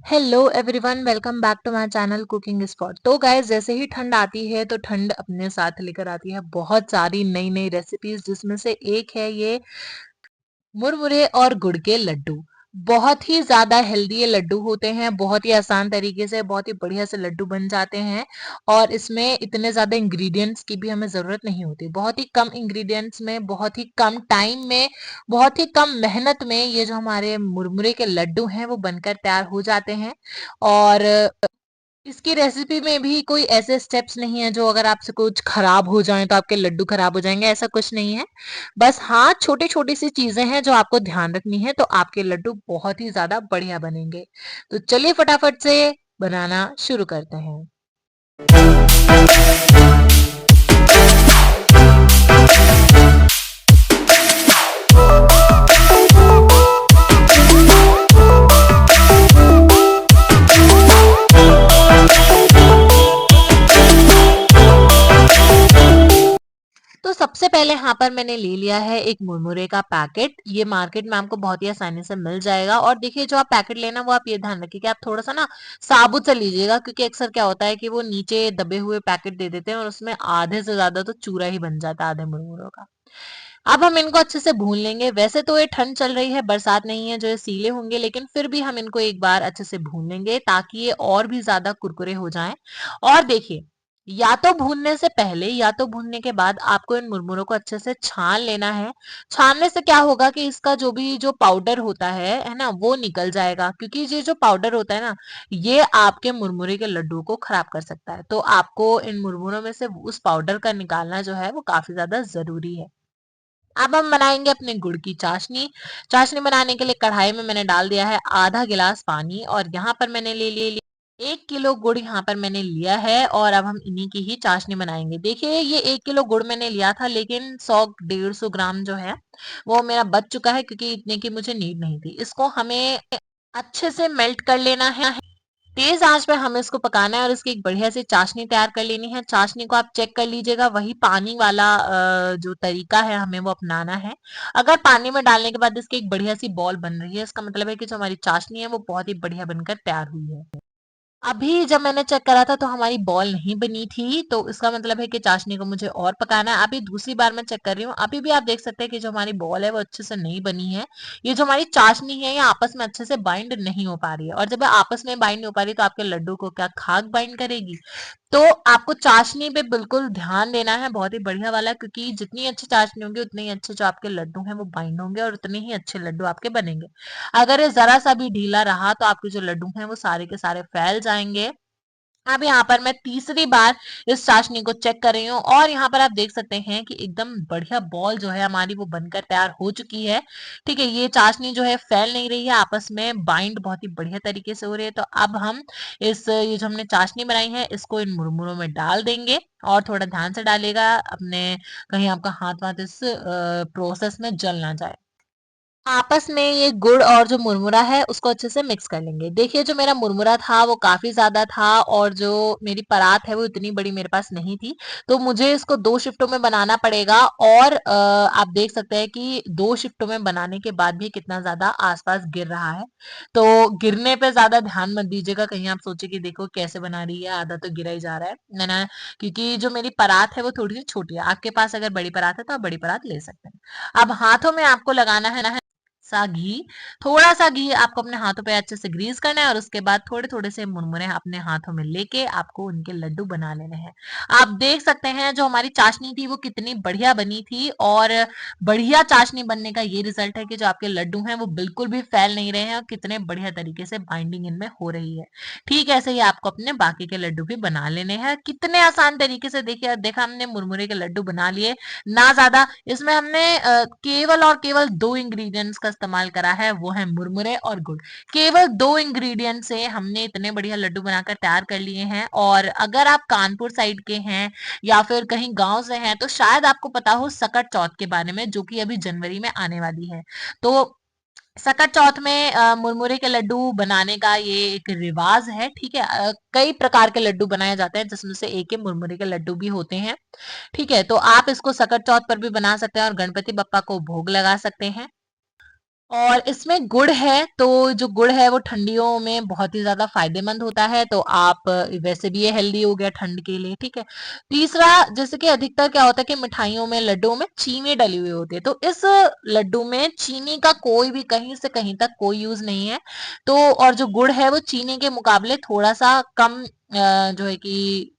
Hello everyone, welcome back to my channel cooking spot. तो guys, जैसे ही ठंड आती है तो ठंड अपने साथ लेकर आती है बहुत सारी नई नई रेसिपीज, जिसमें से एक है ये मुरमुरे और गुड़ के लड्डू। बहुत ही ज्यादा हेल्दी ये लड्डू होते हैं, बहुत ही आसान तरीके से बहुत ही बढ़िया से लड्डू बन जाते हैं। और इसमें इतने ज्यादा इंग्रेडिएंट्स की भी हमें जरूरत नहीं होती, बहुत ही कम इंग्रेडिएंट्स में, बहुत ही कम टाइम में, बहुत ही कम मेहनत में ये जो हमारे मुरमुरे के लड्डू हैं वो बनकर तैयार हो जाते हैं। और इसकी रेसिपी में भी कोई ऐसे स्टेप्स नहीं है जो अगर आपसे कुछ खराब हो जाए तो आपके लड्डू खराब हो जाएंगे, ऐसा कुछ नहीं है। बस हाँ, छोटी छोटी सी चीजें हैं जो आपको ध्यान रखनी है, तो आपके लड्डू बहुत ही ज्यादा बढ़िया बनेंगे। तो चलिए फटाफट से बनाना शुरू करते हैं। तो सबसे पहले यहाँ पर मैंने ले लिया है एक मुरमुरे का पैकेट। ये मार्केट में आपको बहुत ही आसानी से मिल जाएगा। और देखिए, जो आप पैकेट लेना वो आप ये ध्यान रखिए कि आप थोड़ा सा ना साबुत सा लीजिएगा, क्योंकि अक्सर क्या होता है कि वो नीचे दबे हुए पैकेट दे देते हैं और उसमें आधे से ज्यादा तो चूरा ही बन जाता है आधे मुरमुरों का। अब हम इनको अच्छे से भून लेंगे। वैसे तो ये ठंड चल रही है, बरसात नहीं है जो ये सीले होंगे, लेकिन फिर भी हम इनको एक बार अच्छे से भून लेंगे ताकि ये और भी ज्यादा कुरकुरे हो जाएं। और देखिए, या तो भूनने से पहले या तो भूनने के बाद आपको इन मुरमुरों को अच्छे से छान लेना है। छानने से क्या होगा कि इसका जो भी जो पाउडर होता है ना, वो निकल जाएगा, क्योंकि ये जो पाउडर होता है ना, ये आपके मुरमुरे के लड्डू को खराब कर सकता है। तो आपको इन मुरमुरों में से उस पाउडर का निकालना जो है वो काफी ज्यादा जरूरी है। अब हम बनाएंगे अपने गुड़ की चाशनी। चाशनी बनाने के लिए कढ़ाई में मैंने डाल दिया है आधा गिलास पानी, और यहाँ पर मैंने ले लिया 1 किलो गुड़। यहाँ पर मैंने लिया है और अब हम इन्हीं की ही चाशनी बनाएंगे। देखिए, ये 1 किलो गुड़ मैंने लिया था, लेकिन 100-150 ग्राम जो है वो मेरा बच चुका है, क्योंकि इतने की मुझे नीड नहीं थी। इसको हमें अच्छे से मेल्ट कर लेना है। तेज आंच पे हमें इसको पकाना है और इसकी एक बढ़िया सी चाशनी तैयार कर लेनी है। चाशनी को आप चेक कर लीजिएगा, वही पानी वाला जो तरीका है हमें वो अपनाना है। अगर पानी में डालने के बाद इसकी एक बढ़िया सी बॉल बन रही है, इसका मतलब है कि जो हमारी चाशनी है वो बहुत ही बढ़िया बनकर तैयार हुई है। अभी जब मैंने चेक करा था तो हमारी बॉल नहीं बनी थी, तो इसका मतलब है कि चाशनी को मुझे और पकाना है। अभी दूसरी बार मैं चेक कर रही हूँ, अभी भी आप देख सकते हैं कि जो हमारी बॉल है वो अच्छे से नहीं बनी है। ये जो हमारी चाशनी है ये आपस में अच्छे से बाइंड नहीं हो पा रही है, और जब ये आपस में बाइंड नहीं हो पा रही तो आपके लड्डू को क्या खाक बाइंड करेगी। तो आपको चाशनी पे बिल्कुल ध्यान देना है, बहुत ही बढ़िया वाला, क्योंकि जितनी अच्छी चाशनी होगी उतने ही अच्छे जो आपके लड्डू हैं वो बाइंड होंगे और उतने ही अच्छे लड्डू आपके बनेंगे। अगर ये जरा सा भी ढीला रहा तो आपके जो लड्डू हैं वो सारे के सारे फैल जाएंगे। अब यहाँ पर मैं तीसरी बार इस चाशनी को चेक कर रही हूँ, और यहाँ पर आप देख सकते हैं कि एकदम बढ़िया बॉल जो है हमारी वो बनकर तैयार हो चुकी है। ठीक है, ये चाशनी जो है फैल नहीं रही है, आपस में बाइंड बहुत ही बढ़िया तरीके से हो रही है। तो अब हम ये जो हमने चाशनी बनाई है इसको इन मुरमुरों में डाल देंगे, और थोड़ा ध्यान से डालेगा अपने, कहीं आपका हाथ वाथ इस प्रोसेस में जल ना जाए। आपस में ये गुड़ और जो मुरमुरा है उसको अच्छे से मिक्स कर लेंगे। देखिए, जो मेरा मुरमुरा था वो काफी ज्यादा था, और जो मेरी परात है वो इतनी बड़ी मेरे पास नहीं थी, तो मुझे इसको 2 शिफ्टों में बनाना पड़ेगा। और आप देख सकते हैं कि 2 शिफ्टों में बनाने के बाद भी कितना ज्यादा आसपास गिर रहा है। तो गिरने पे ज्यादा ध्यान मत दीजिएगा, कहीं आप सोचे कि देखो कैसे बना रही है, आधा तो गिरा ही जा रहा है ना। क्योंकि जो मेरी परात है वो थोड़ी सी छोटी है। आपके पास अगर बड़ी परात है तो आप बड़ी परात ले सकते हैं। अब हाथों में आपको लगाना है सा घी। थोड़ा सा घी आपको अपने हाथों पे अच्छे से ग्रीस करना है, और उसके बाद थोड़े थोड़े से मुरमुरे अपने हाथों में लेके आपको उनके लड्डू बना लेने हैं। आप देख सकते हैं जो हमारी चाशनी थी वो कितनी बढ़िया बनी थी, और बढ़िया चाशनी बनने का ये रिजल्ट है कि जो आपके लड्डू हैं वो बिल्कुल भी फैल नहीं रहे हैं और कितने बढ़िया तरीके से बाइंडिंग इनमें हो रही है। ठीक ऐसे ही आपको अपने बाकी के लड्डू भी बना लेने हैं, कितने आसान तरीके से। देखिए, देखा हमने मुरमुरे के लड्डू बना लिए, ना ज्यादा। इसमें हमने केवल और केवल 2 इंग्रेडिएंट्स का इस्तेमाल करा है, वो है मुरमुरे और गुड़। केवल 2 इंग्रेडिएंट से हमने इतने बढ़िया लड्डू बनाकर तैयार कर लिए हैं। और अगर आप कानपुर साइड के हैं या फिर कहीं गांव से हैं तो शायद आपको पता हो सकट चौथ के बारे में, जो कि अभी जनवरी में आने वाली है। तो सकट चौथ में मुरमुरे के लड्डू बनाने का ये एक रिवाज है। ठीक है, कई प्रकार के लड्डू बनाए जाते हैं, जिसमें से एक ही मुरमुरे के लड्डू भी होते हैं। ठीक है, तो आप इसको सकट चौथ पर भी बना सकते हैं और गणपति बप्पा को भोग लगा सकते हैं। और इसमें गुड़ है, तो जो गुड़ है वो ठंडियों में बहुत ही ज़्यादा फ़ायदेमंद होता है, तो आप वैसे भी ये हेल्दी हो गया ठंड के लिए, ठीक है। तीसरा, जैसे कि अधिकतर क्या होता है कि मिठाइयों में, लड्डुओं में चीनी डली हुई होती है, तो इस लड्डू में चीनी का कोई भी कहीं से कहीं तक कोई यूज़ नहीं है। तो और जो गुड़ है वो चीनी के मुकाबले थोड़ा-सा कम जो है कि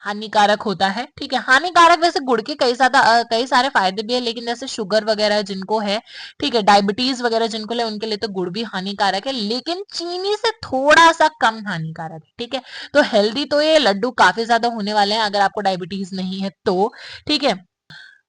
हानिकारक होता है, ठीक है। हानिकारक वैसे गुड़ के कई सारे फायदे भी है, लेकिन जैसे शुगर वगैरह जिनको है, ठीक है, डायबिटीज वगैरह जिनको है, उनके लिए तो गुड़ भी हानिकारक है, लेकिन चीनी से थोड़ा सा कम हानिकारक है, ठीक है। तो हेल्दी तो ये लड्डू काफी ज्यादा होने वाले हैं अगर आपको डायबिटीज नहीं है तो, ठीक है।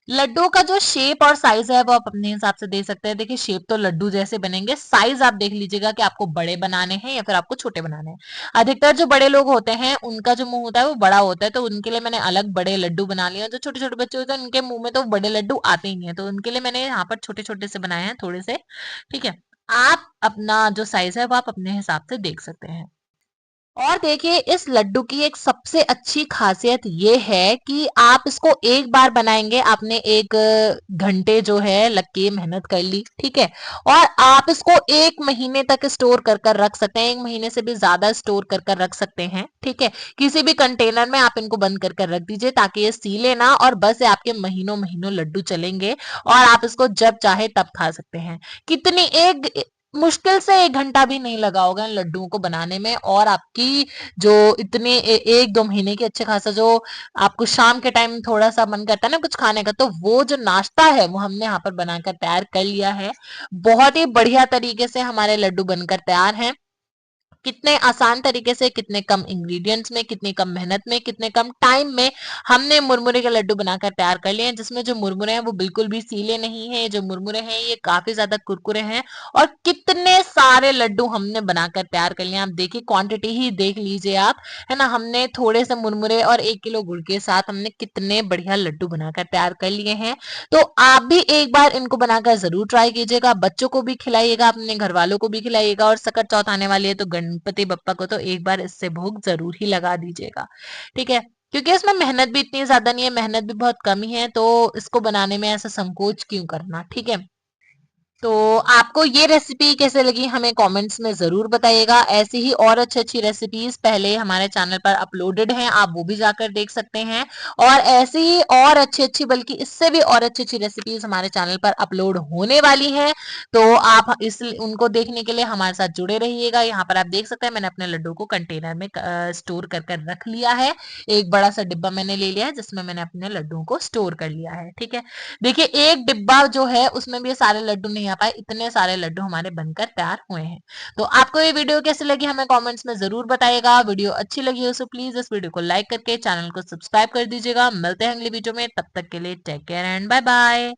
लड्डू का जो शेप और साइज है वो आप अपने हिसाब से दे सकते हैं। देखिए शेप तो लड्डू जैसे बनेंगे, साइज आप देख लीजिएगा कि आपको बड़े बनाने हैं या फिर आपको छोटे बनाने हैं। अधिकतर जो बड़े लोग होते हैं उनका जो मुंह होता है वो बड़ा होता है, तो उनके लिए मैंने अलग बड़े लड्डू बना लिए। जो छोटे छोटे बच्चे होते हैं उनके मुंह में तो बड़े लड्डू आते ही नहीं है, तो उनके लिए मैंने यहाँ पर छोटे छोटे से बनाए हैं थोड़े से, ठीक है। आप अपना जो साइज है वो आप अपने हिसाब से देख सकते हैं। और देखिए इस लड्डू की एक सबसे अच्छी खासियत ये है कि आप इसको एक बार बनाएंगे, आपने एक घंटे जो है लग के मेहनत कर ली, ठीक है। और आप इसको 1 महीने तक स्टोर कर कर रख सकते हैं, 1 महीने से भी ज्यादा स्टोर कर कर रख सकते हैं, ठीक है। किसी भी कंटेनर में आप इनको बंद कर कर रख दीजिए ताकि ये सीले ना, और बस ये आपके महीनों महीनों लड्डू चलेंगे और आप इसको जब चाहे तब खा सकते हैं। कितनी एक मुश्किल से 1 घंटा भी नहीं लगा होगा इन लड्डुओं को बनाने में, और आपकी जो इतने 1-2 महीने की अच्छे खासा जो आपको शाम के टाइम थोड़ा सा मन करता है ना कुछ खाने का, तो वो जो नाश्ता है वो हमने यहाँ पर बनाकर तैयार कर लिया है। बहुत ही बढ़िया तरीके से हमारे लड्डू बनकर तैयार हैं। कितने आसान तरीके से, कितने कम इंग्रेडिएंट्स में, कितनी कम मेहनत में, कितने कम टाइम में हमने मुरमुरे के लड्डू बनाकर तैयार कर लिए हैं, जिसमें जो मुरमुरे हैं वो बिल्कुल भी सीले नहीं है। जो मुरमुरे हैं ये काफी ज्यादा कुरकुरे हैं, और कितने सारे लड्डू हमने बनाकर तैयार कर लिए। आप देखिए क्वांटिटी ही देख लीजिए आप, है ना। हमने थोड़े से मुरमुरे और 1 किलो गुड़ के साथ हमने कितने बढ़िया लड्डू बनाकर तैयार कर लिए हैं। तो आप भी एक बार इनको बनाकर जरूर ट्राई कीजिएगा, बच्चों को भी खिलाइएगा, अपने घर वालों को भी खिलाइएगा, और सकट चौथ आने वाली है तो गणपति बप्पा को तो एक बार इससे भोग जरूर ही लगा दीजिएगा, ठीक है। क्योंकि इसमें मेहनत भी इतनी ज्यादा नहीं है, मेहनत भी बहुत कम ही है, तो इसको बनाने में ऐसा संकोच क्यों करना, ठीक है। तो आपको ये रेसिपी कैसे लगी हमें कमेंट्स में ज़रूर बताइएगा। ऐसी ही और अच्छी-अच्छी रेसिपीज़ पहले हमारे चैनल पर अपलोडेड हैं, आप वो भी जाकर देख सकते हैं। और ऐसी ही और अच्छी-अच्छी, बल्कि इससे भी और अच्छी-अच्छी रेसिपीज़ हमारे चैनल पर अपलोड होने वाली हैं। तो आप इस उनको देखने के लिए हमारे साथ जुड़े रहिएगा। यहाँ पर आप देख सकते हैं मैंने अपने लड्डू को कंटेनर में स्टोर कर कर रख लिया है। एक बड़ा-सा डिब्बा मैंने ले लिया है जिसमें मैंने अपने लड्डुओं को स्टोर कर लिया है, ठीक है। देखिए एक डिब्बा जो है उसमें भी ये सारे लड्डू नहीं आ पाए, इतने सारे लड्डू हमारे बनकर तैयार हुए हैं। तो आपको ये वीडियो कैसी लगी हमें कमेंट्स में जरूर बताइएगा। वीडियो अच्छी लगी हो तो प्लीज इस वीडियो को लाइक करके चैनल को सब्सक्राइब कर दीजिएगा। मिलते हैं अगली वीडियो में, तब तक के लिए take care and bye bye.